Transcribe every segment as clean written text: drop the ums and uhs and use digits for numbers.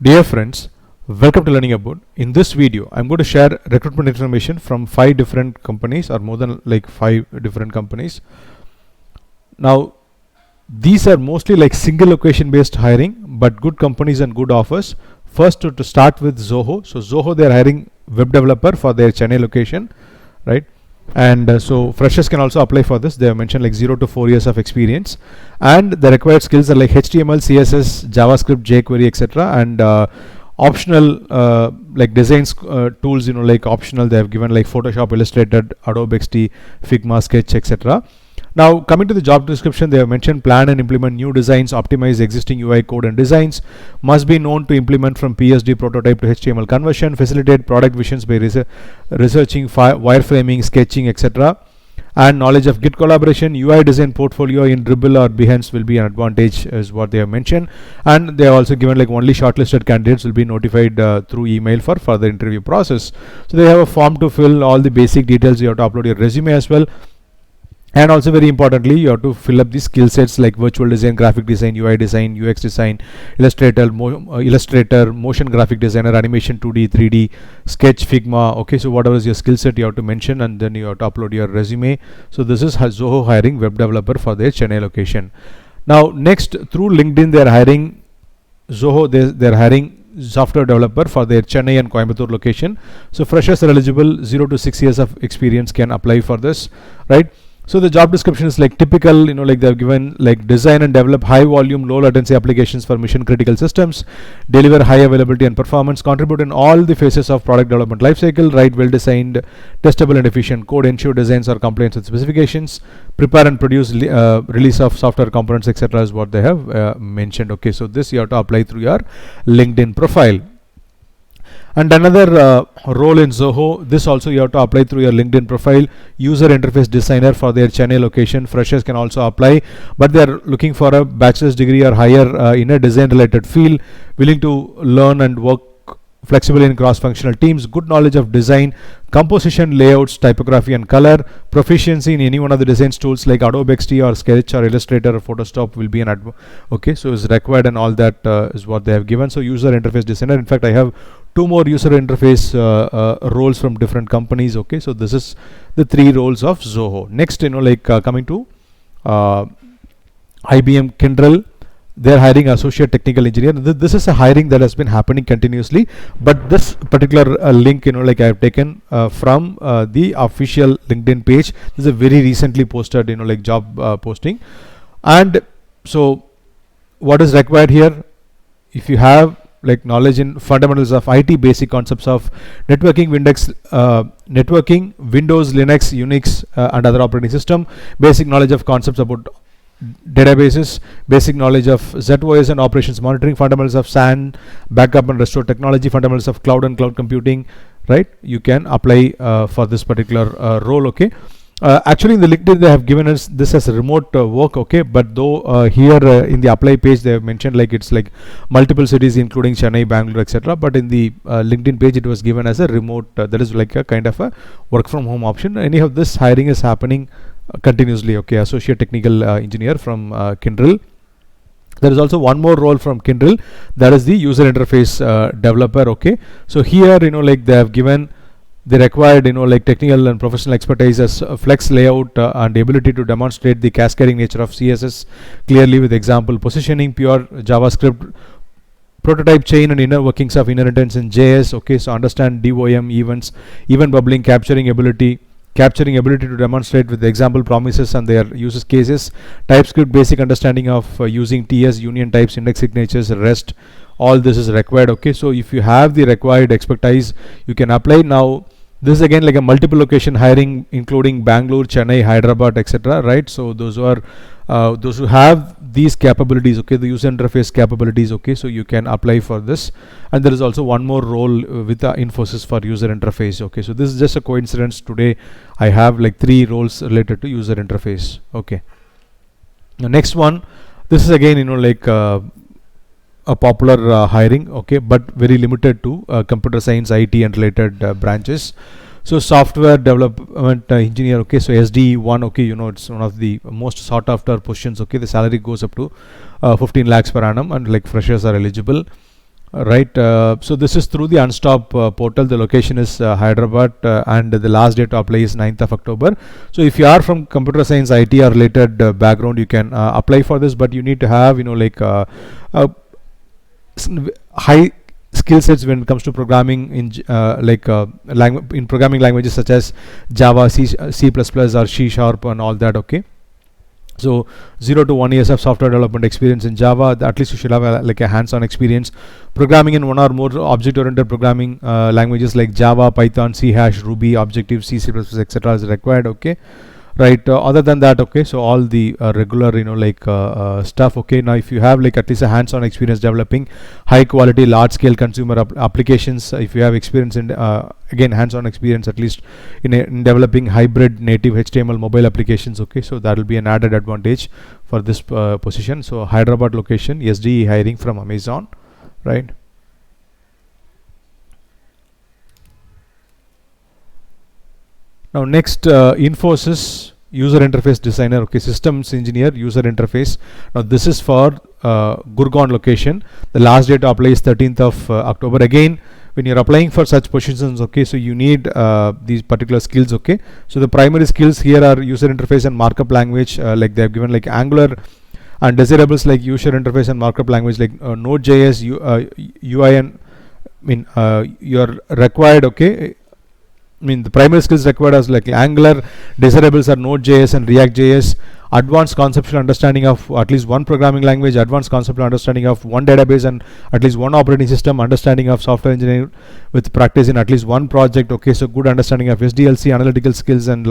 Dear friends, welcome to Learning Abode. In this video, I'm going to share recruitment information from 5 different companies or more than like 5 different companies. Now, these are mostly like single location based hiring, but good companies and good offers. First, to start with Zoho. So Zoho, they're hiring web developer for their Chennai location, right? And so freshers can also apply for this. They have mentioned like 0 to 4 years of experience, and the required skills are like HTML, CSS, JavaScript, jQuery, etc. And optional like designs tools, like optional. They have given like Photoshop, Illustrator, Adobe XD, Figma, Sketch, etc. Now, coming to the job description, they have mentioned plan and implement new designs, optimize existing UI code and designs, must be known to implement from PSD prototype to HTML conversion, facilitate product visions by researching wireframing, sketching, etc. And knowledge of Git collaboration, UI design portfolio in Dribble or Behance will be an advantage, is what they have mentioned. And they have also given like only shortlisted candidates will be notified through email for further interview process. So they have a form to fill all the basic details. You have to upload your resume as well. And also very importantly, you have to fill up the skill sets like virtual design, graphic design, UI design, UX design, Illustrator, motion graphic designer, animation, 2D, 3D, Sketch, Figma. Okay, so whatever is your skill set, you have to mention, and then you have to upload your resume. So this is Zoho hiring web developer for their Chennai location. Now next, through LinkedIn, they are hiring Zoho. They are hiring software developer for their Chennai and Coimbatore location. So freshers are eligible. 0 to 6 years of experience can apply for this, right? So the job description is like typical, like they've given like design and develop high volume, low latency applications for mission critical systems, deliver high availability and performance, contribute in all the phases of product development lifecycle, write well designed, testable and efficient code, ensure designs are compliant with specifications, prepare and produce release of software components, etc. is what they have mentioned. Okay, so this you have to apply through your LinkedIn profile. And another role in Zoho, this also you have to apply through your LinkedIn profile, user interface designer for their Chennai location. Freshers can also apply, but they are looking for a bachelor's degree or higher in a design related field, willing to learn and work flexible in cross-functional teams, good knowledge of design, composition, layouts, typography and color, proficiency in any one of the design tools like Adobe XD or Sketch or Illustrator or Photoshop will be an okay, so is required, and all that is what they have given. So user interface designer, in fact I have 2 more user interface roles from different companies. Okay, so this is the 3 roles of Zoho. Next, coming to IBM Kyndryl, they're hiring associate technical engineer. This is a hiring that has been happening continuously, but this particular link, I have taken from the official LinkedIn page. This is a very recently posted, job posting. And so what is required here? If you have like knowledge in fundamentals of IT, basic concepts of networking, Windows, Linux, Unix, and other operating system, basic knowledge of concepts about databases, basic knowledge of ZOS and operations monitoring, fundamentals of SAN, backup and restore technology, fundamentals of cloud and cloud computing, right? You can apply for this particular role. Okay, actually in the LinkedIn they have given us this as a remote work. Okay, but though here in the apply page they have mentioned like it's like multiple cities including Chennai, Bangalore, etc. But in the LinkedIn page it was given as a remote, that is like a kind of a work from home option. Anyhow, this hiring is happening continuously. Okay, associate technical engineer from Kyndryl. There is also one more role from Kyndryl, that is the user interface developer. Okay, so here they have given the required technical and professional expertise as flex layout and ability to demonstrate the cascading nature of CSS clearly with example positioning, pure JavaScript, prototype chain and inner workings of inheritance in JS. Okay, so understand DOM, events, event bubbling, capturing ability to demonstrate with the example promises and their uses cases, TypeScript, basic understanding of using TS, union types, index signatures, REST. All this is required. Okay, so if you have the required expertise, you can apply. Now this is again like a multiple location hiring including Bangalore, Chennai, Hyderabad, etc. right? So those who have these capabilities, okay, the user interface capabilities, okay, so you can apply for this. And there is also one more role with Infosys for user interface. Okay, so this is just a coincidence. Today I have like 3 roles related to user interface. Okay, the next one, this is again a popular hiring, okay, but very limited to computer science, IT and related branches. So software development engineer, okay, so SDE1, okay, it's one of the most sought after positions. Okay, the salary goes up to 15 lakhs per annum, and like freshers are eligible. Right, so this is through the Unstop portal. The location is Hyderabad, and the last date to apply is 9th of October. So if you are from computer science, IT or related background, you can apply for this, but you need to have uh, high skill sets when it comes to programming in in programming languages such as Java, C++, or C Sharp and all that. Okay. So 0 to 1 years of software development experience in Java. At least you should have a hands-on experience programming in one or more object-oriented programming languages like Java, Python, C Hash, Ruby, Objective C, C++, etc. is required. Okay. Right, other than that, okay, so all the regular stuff. Okay, now if you have at least a hands-on experience developing high quality large scale consumer applications, if you have experience in again hands-on experience at least in developing hybrid native HTML mobile applications, okay, so that will be an added advantage for this position. So Hyderabad location, SDE hiring from Amazon, right? Now next, Infosys user interface designer, okay, systems engineer user interface. Now this is for Gurgaon location. The last date to apply is 13th of October. Again, when you're applying for such positions, okay, so you need these particular skills. Okay, so the primary skills here are user interface and markup language, like they have given like Angular, and desirables like user interface and markup language like Node.js, UI, and you're required. Okay, the primary skills required as like Angular, desirables are Node.js and React.js, advanced conceptual understanding of at least one programming language, advanced conceptual understanding of one database and at least one operating system, understanding of software engineering with practice in at least one project. Okay, so good understanding of SDLC, analytical skills and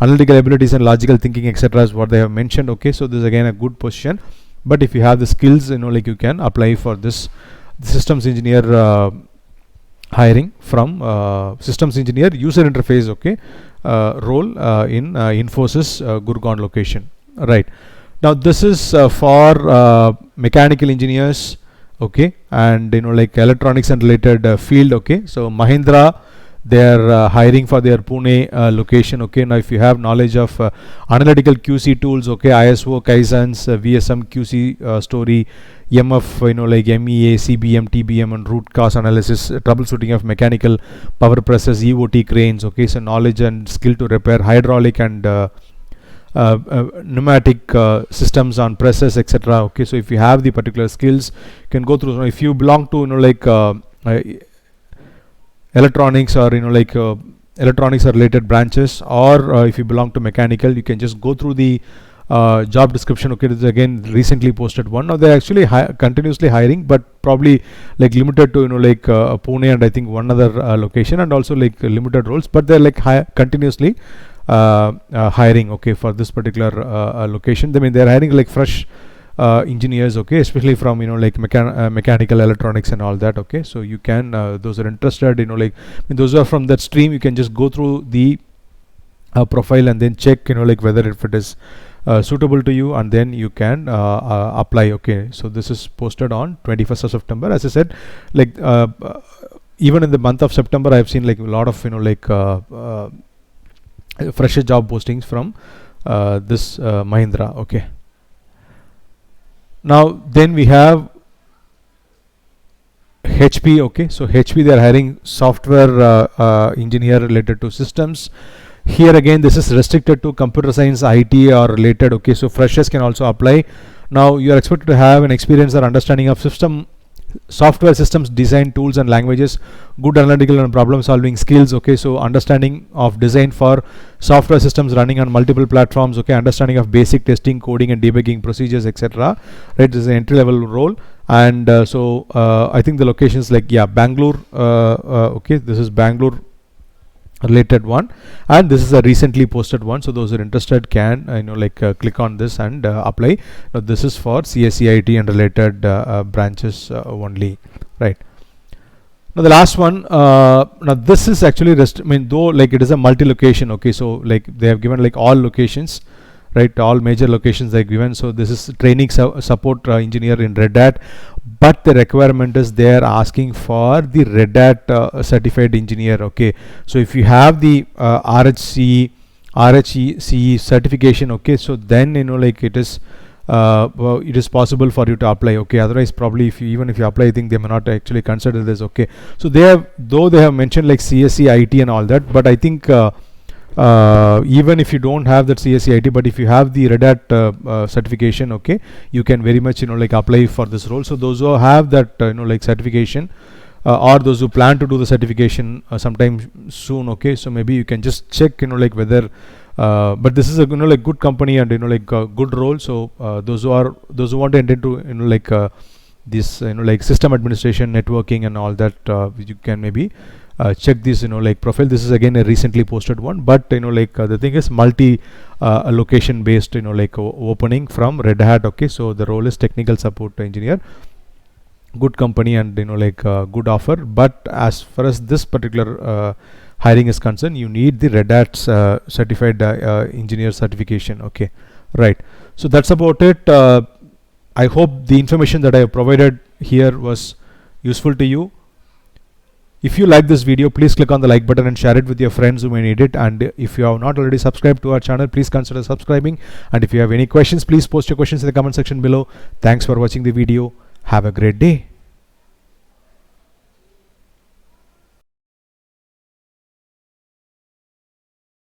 analytical abilities and logical thinking, etc. is what they have mentioned. Okay, so this is again a good position, but if you have the skills, you can apply for this systems engineer hiring from systems engineer user interface, okay, role in Infosys Gurgaon location. Right, now this is for mechanical engineers, okay, and electronics and related field. Okay, so Mahindra, they are hiring for their Pune location. Okay, now if you have knowledge of analytical QC tools, okay, ISO, Kaizens, VSM, QC story, MF, MEA, CBM, TBM, and root cause analysis, troubleshooting of mechanical power presses, EOT cranes. Okay, so knowledge and skill to repair hydraulic and pneumatic systems on presses, etc. Okay, so if you have the particular skills, you can go through. If you belong to electronics or electronics or related branches, or if you belong to mechanical, you can just go through the job description. Okay, this is again recently posted one. Now they're actually continuously hiring, but probably limited to Pune and I think one other location, and also limited roles, but they're continuously hiring, okay, for this particular location. I mean, they're hiring fresh engineers, okay, especially from mechanical, electronics and all that. Okay, so you can those are interested, those are from that stream, you can just go through the profile and then check whether if it is suitable to you, and then you can apply. Okay, so this is posted on 21st of September. As I said, even in the month of September, I have seen a lot of fresher job postings from this Mahindra. Okay, now then we have HP. Okay, so HP, they are hiring software engineer related to systems. Here again, this is restricted to computer science, IT or related. Okay, so freshers can also apply. Now you are expected to have an experience or understanding of software systems design tools and languages, good analytical and problem solving skills. Okay, so understanding of design for software systems running on multiple platforms. Okay, understanding of basic testing, coding and debugging procedures, etc. Right, this is an entry level role, and I think the locations Bangalore. Okay, this is Bangalore related one, and this is a recently posted one, so those who are interested can click on this and apply. Now this is for CSEIT and related branches only. Right, now the last one, now this is actually though it is a multi-location. Okay, so they have given all locations, right, all major locations they are given. So this is training support engineer in Redhat, but the requirement is they are asking for the Redhat certified engineer. Okay, so if you have the RHCE certification, okay, so then it is well, it is possible for you to apply. Okay, otherwise probably even if you apply, I think they may not actually consider this. Okay, so they have, though they have mentioned like CSE IT and all that, but I think even if you don't have that CSE IT, but if you have the Red Hat certification, okay, you can very much like apply for this role. So those who have that like certification, or those who plan to do the certification sometime soon, okay, so maybe you can just check like whether but this is a like good company and like good role. So those who want to enter into like this like system administration, networking and all that, you can maybe check this like profile. This is again a recently posted one, but like the thing is multi location based like opening from Red Hat. Okay, so the role is technical support engineer. Good company and like good offer, but as far as this particular hiring is concerned, you need the Red Hat certified engineer certification. Okay, right. So that's about it. I hope the information that I have provided here was useful to you. If you like this video, please click on the like button and share it with your friends who may need it. And if you have not already subscribed to our channel, please consider subscribing. And if you have any questions, please post your questions in the comment section below. Thanks for watching the video. Have a great day.